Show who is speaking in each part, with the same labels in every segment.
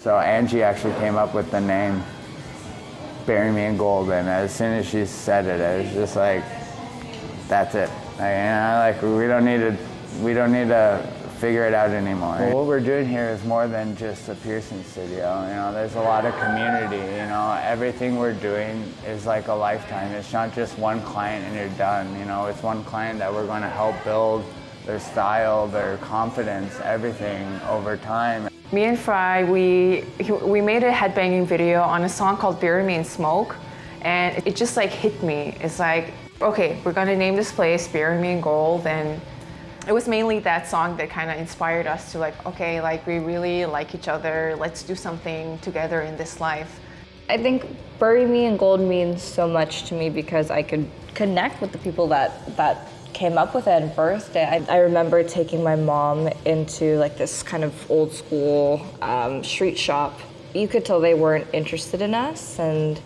Speaker 1: So Angie actually came up with the name Bury Me in Gold, and as soon as she said it, it was just like, that's it. We don't need to figure it out anymore. Well, what we're doing here is more than just a piercing studio. There's a lot of community. Everything we're doing is like a lifetime. It's not just one client and you're done. It's one client that we're going to help build their style, their confidence, everything over time.
Speaker 2: Me and Fry, we made a headbanging video on a song called Bury Me in Smoke, and it just like hit me. It's like, okay, we're gonna name this place Bury Me in Gold, and it was mainly that song that kind of inspired us to like, okay, like we really like each other, let's do something together in this life.
Speaker 3: I think Bury Me in Gold means so much to me because I could connect with the people that came up with it and birthed it. I remember taking my mom into like this kind of old school street shop. You could tell they weren't interested in us and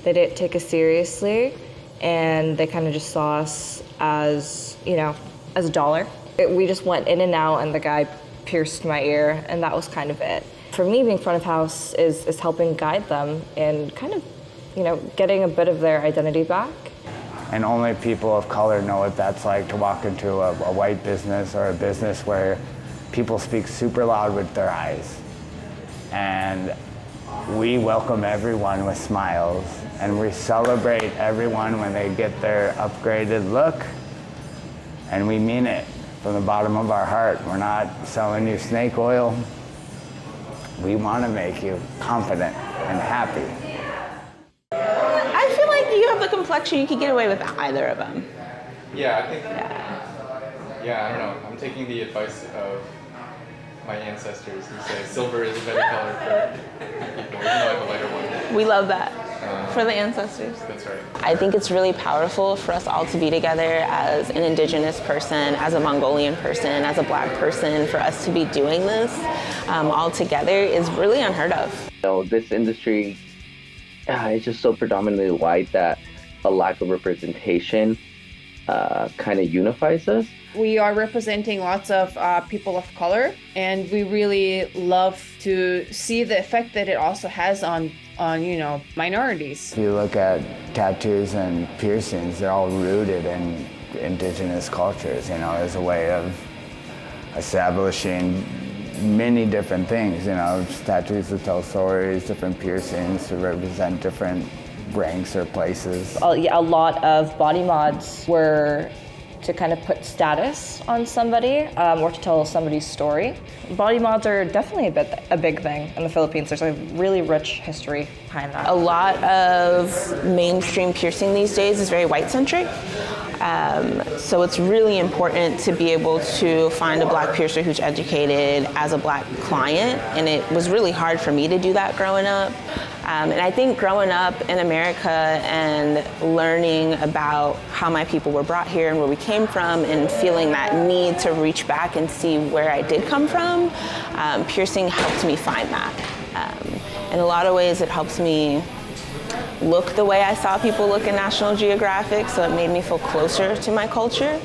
Speaker 3: they didn't take us seriously, and they kind of just saw us as, as a dollar. We just went in and out, and the guy pierced my ear, and that was kind of it. For me, being front of house is helping guide them in kind of, getting a bit of their identity back.
Speaker 1: And only people of color know what that's like to walk into a white business or a business where people speak super loud with their eyes. And we welcome everyone with smiles, and we celebrate everyone when they get their upgraded look, and we mean it from the bottom of our heart. We're not selling you snake oil. We want to make you confident and happy.
Speaker 4: I feel like you have the complexion, you could get away with either of them.
Speaker 5: Yeah, I think, I don't know. I'm taking the advice of my ancestors who say silver is a better color for people, even though I have a lighter one.
Speaker 4: We love that. For the ancestors.
Speaker 5: That's right.
Speaker 4: I think it's really powerful for us all to be together as an indigenous person, as a Mongolian person, as a black person. For us to be doing this all together is really unheard of.
Speaker 6: This industry is just so predominantly white that a lack of representation kind of unifies us.
Speaker 7: We are representing lots of people of color, and we really love to see the effect that it also has on minorities.
Speaker 1: If you look at tattoos and piercings, they're all rooted in indigenous cultures, as a way of establishing many different things, tattoos to tell stories, different piercings to represent different ranks or places.
Speaker 3: A lot of body mods were to kind of put status on somebody or to tell somebody's story. Body mods are definitely a big thing in the Philippines. There's a really rich history behind that.
Speaker 4: A lot of mainstream piercing these days is very white-centric. So it's really important to be able to find a black piercer who's educated as a black client, and it was really hard for me to do that growing up. And I think growing up in America and learning about how my people were brought here and where we came from, and feeling that need to reach back and see where I did come from, piercing helped me find that. In a lot of ways, it helps me look the way I saw people look in National Geographic, so it made me feel closer to my culture.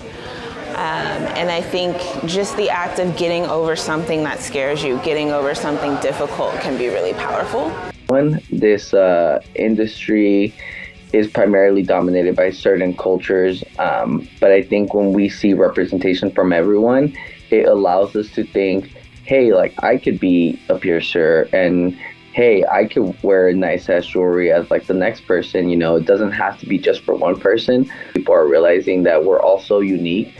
Speaker 4: And I think just the act of getting over something that scares you, getting over something difficult, can be really powerful.
Speaker 6: This industry is primarily dominated by certain cultures, but I think when we see representation from everyone, it allows us to think, hey, like I could be a piercer, and hey, I could wear nice ass jewelry as like the next person. It doesn't have to be just for one person. People are realizing that we're all so unique,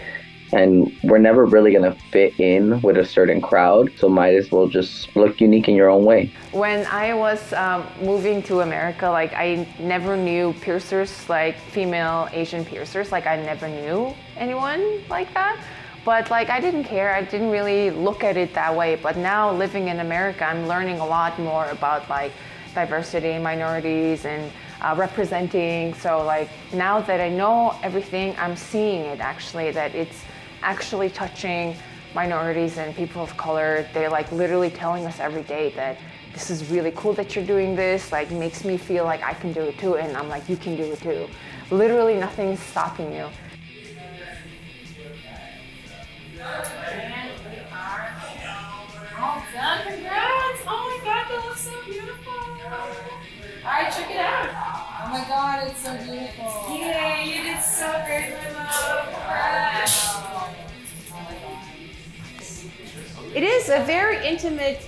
Speaker 6: and we're never really gonna fit in with a certain crowd, so might as well just look unique in your own way.
Speaker 2: When I was moving to America, like I never knew piercers, like female Asian piercers, like I never knew anyone like that. But like I didn't care, I didn't really look at it that way. But now living in America, I'm learning a lot more about like diversity, minorities, and representing. So like now that I know everything, I'm seeing it actually, that it's actually touching minorities and people of color. They're like literally telling us every day that this is really cool that you're doing this, like makes me feel like I can do it too, and I'm like, you can do it too. Literally nothing's stopping you.
Speaker 8: All done, congrats! Oh my god, that looks so Alright, check it out. Oh my god, it's so beautiful. Yay, you did so great, my love. Congrats.
Speaker 7: It is a very intimate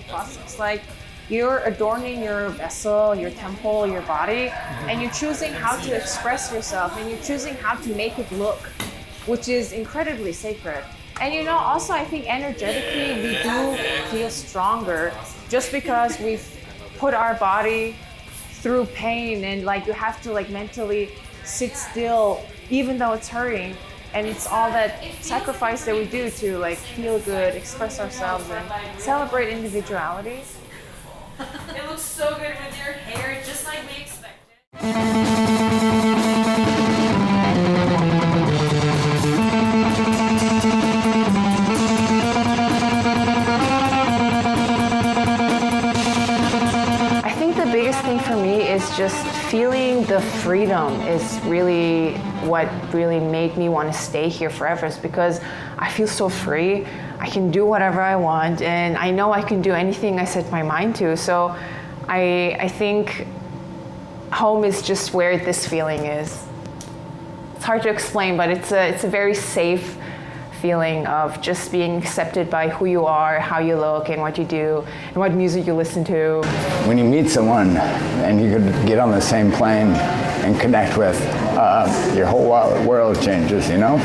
Speaker 7: process. Like, you're adorning your vessel, your temple, your body, and you're choosing how to express yourself, and you're choosing how to make it look, which is incredibly sacred. And you know, also I think energetically we do feel stronger just because we've put our body through pain, and like you have to like mentally sit still even though it's hurting. And it's all that sacrifice that we do to like feel good, express ourselves, and celebrate individuality.
Speaker 8: It looks so good with your hair, just like we expected.
Speaker 2: I think the biggest thing for me is just feeling the freedom is really what really made me want to stay here forever, is because I feel so free. I can do whatever I want, and I know I can do anything I set my mind to. So I think home is just where this feeling is. It's hard to explain, but it's a very safe feeling of just being accepted by who you are, how you look, and what you do, and what music you listen to.
Speaker 1: When you meet someone and you could get on the same plane and connect with, your whole world changes, you know?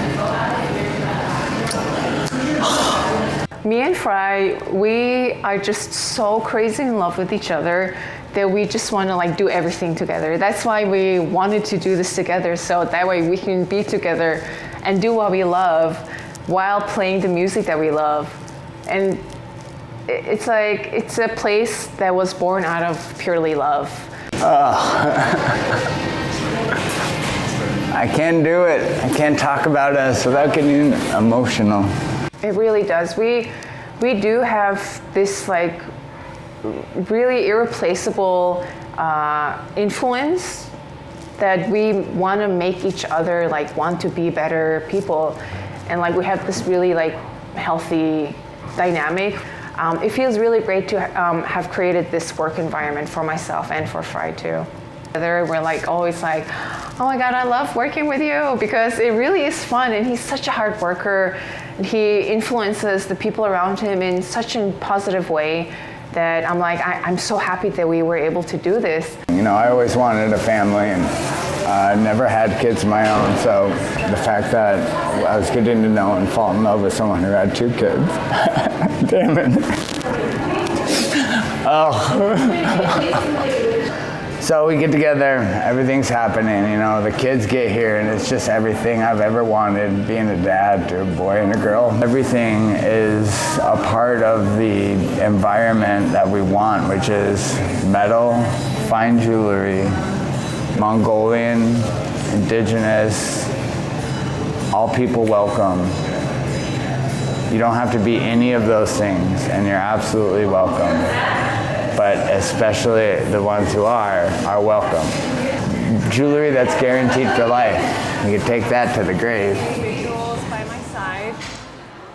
Speaker 2: Me and Fry, we are just so crazy in love with each other that we just want to like do everything together. That's why we wanted to do this together, so that way we can be together and do what we love while playing the music that we love. And it's like, it's a place that was born out of purely love.
Speaker 1: I can't do it. I can't talk about us without getting emotional.
Speaker 2: It really does. We do have this like really irreplaceable influence that we want to make each other like want to be better people, and like we have this really like healthy dynamic. It feels really great to have created this work environment for myself and for Fry too. We're like always like, oh my God, I love working with you, because it really is fun, and he's such a hard worker. He influences the people around him in such a positive way that I'm like, I'm so happy that we were able to do this.
Speaker 1: You know, I always wanted a family, and I never had kids of my own, so the fact that I was getting to know and fall in love with someone who had 2 kids, damn it. Oh. So we get together, everything's happening, you know, the kids get here, and it's just everything I've ever wanted, being a dad to a boy and a girl. Everything is a part of the environment that we want, which is metal, fine jewelry, Mongolian, indigenous, all people welcome. You don't have to be any of those things, and you're absolutely welcome. But especially the ones who are welcome. Jewelry that's guaranteed for life. You can take that to the grave.
Speaker 2: Visuals by my side.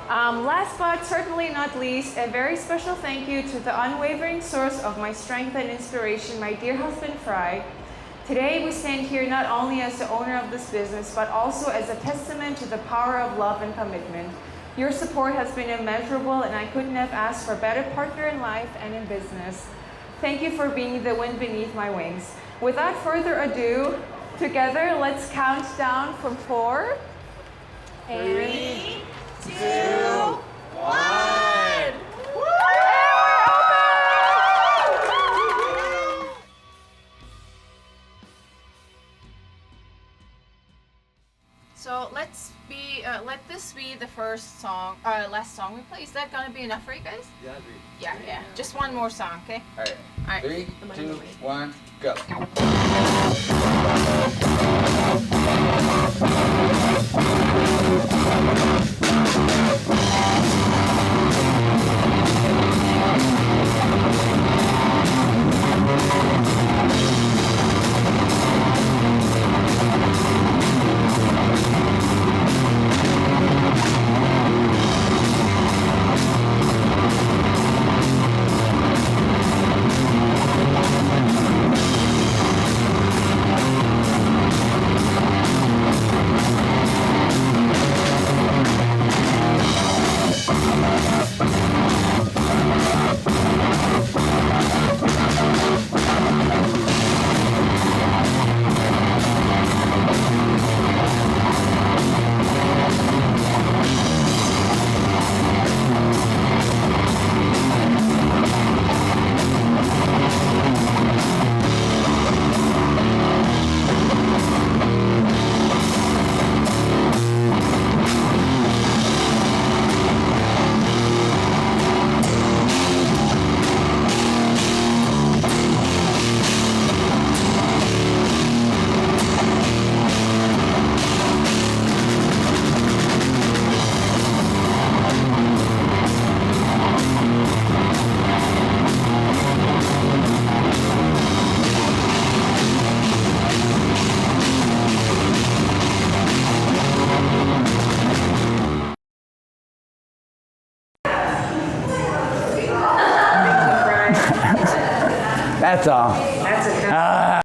Speaker 2: Last but certainly not least, a very special thank you to the unwavering source of my strength and inspiration, my dear husband Fry. Today we stand here not only as the owner of this business, but also as a testament to the power of love and commitment. Your support has been immeasurable, and I couldn't have asked for a better partner in life and in business. Thank you for being the wind beneath my wings. Without further ado, together let's count down from 4.
Speaker 8: 3, 2, 1.
Speaker 7: So let this be the first song, last song we play. Is that gonna be enough for you guys? Yeah. Yeah. Just one more song, okay?
Speaker 9: All right. 3, 2, 1, go.
Speaker 1: That's all.
Speaker 7: That's a good.
Speaker 1: Ah.